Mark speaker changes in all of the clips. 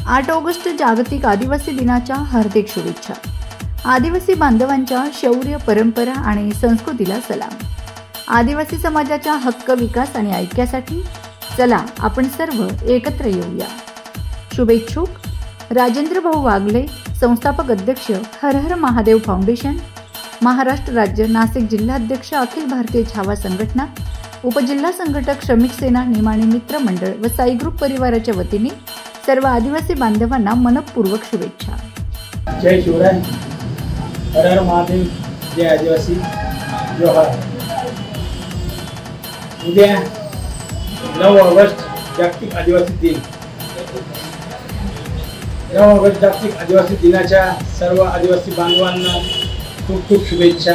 Speaker 1: 8 August जागतिक आदिवासी दिनाच्या हार्दिक शुभेच्छा। आदिवासी बांधवांच्या शौर्य, परंपरा आणि संस्कृतीला सलाम। आदिवासी समाजाच्या हक्क, विकास आणि ऐक्यासाठी चला आपण सर्व एकत्र येऊया। शुभेच्छुक राजेंद्र भाऊ वागले, संस्थापक अध्यक्ष हर हर महादेव फाउंडेशन, महाराष्ट्र राज्य, नाशिक जिल्हाध्यक्ष अखिल भारतीय छावा संघटना, उपजिल्हा संघटक श्रमिक सेना निमाणी मित्र मंडळ व साई ग्रुप परिवाराच्या वतीने सर्व आदिवासी बांधवांना मनपूर्वक शुभेच्छा।
Speaker 2: जय शिवराय, हर हर महादेव, जय आदिवासी, जोहार। उद्या 9 ऑगस्ट जागतिक आदिवासी दिन। 9 ऑगस्ट जागतिक आदिवासी दिनाच्या सर्व आदिवासी बांधवांना खूप खूप शुभेच्छा।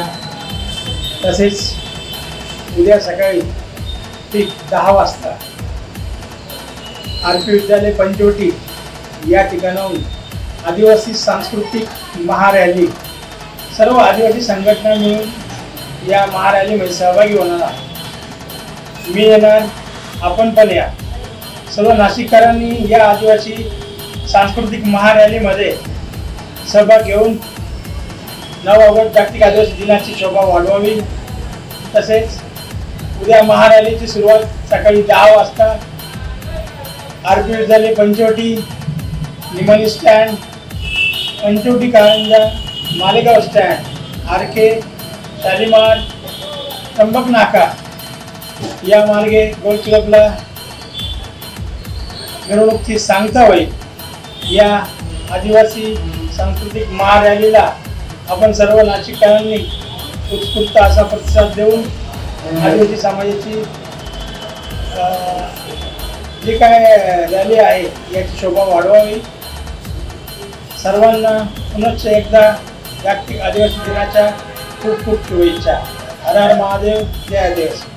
Speaker 2: तसेच उद्या सकाळी ठीक 10 वाजता आरपी विद्यालय पंचवटी या ठिकाणाहून आदिवासी सांस्कृतिक महारॅली, सर्व आदिवासी संघटना मिळून या महारॅलीमध्ये सहभागी होणार आहे। मी येणार, आपण पण या। सर्व नाशिककरांनी या आदिवासी सांस्कृतिक महारॅलीमध्ये सहभाग घेऊन 9 ऑगस्ट जागतिक आदिवासी दिनाची शोभा वाढवावी। तसेच उद्या महारॅलीची सुरुवात सकाळी 10 वाजता आरपी विद्यालय Panchavati, Nimani stand, Panchavati Karanja, Malegaon stand, RK, Shalimar, Trimbak Naka या मार्गे गोल क्लबला मिरवणूकची सांगता होईल। या आदिवासी सांस्कृतिक महारॅलीला आपण सर्व नाशिककरांनी उत्स्फूर्त असा प्रतिसाद देऊन आदिवासी समाजाची जी काय रॅली आहे याची शोभा वाढवावी। सर्वांना पुनश्च एकदा जागतिक आदिवासी दिनाच्या खूप खूप शुभेच्छा। हर हर महादेव, जय आदिवासी।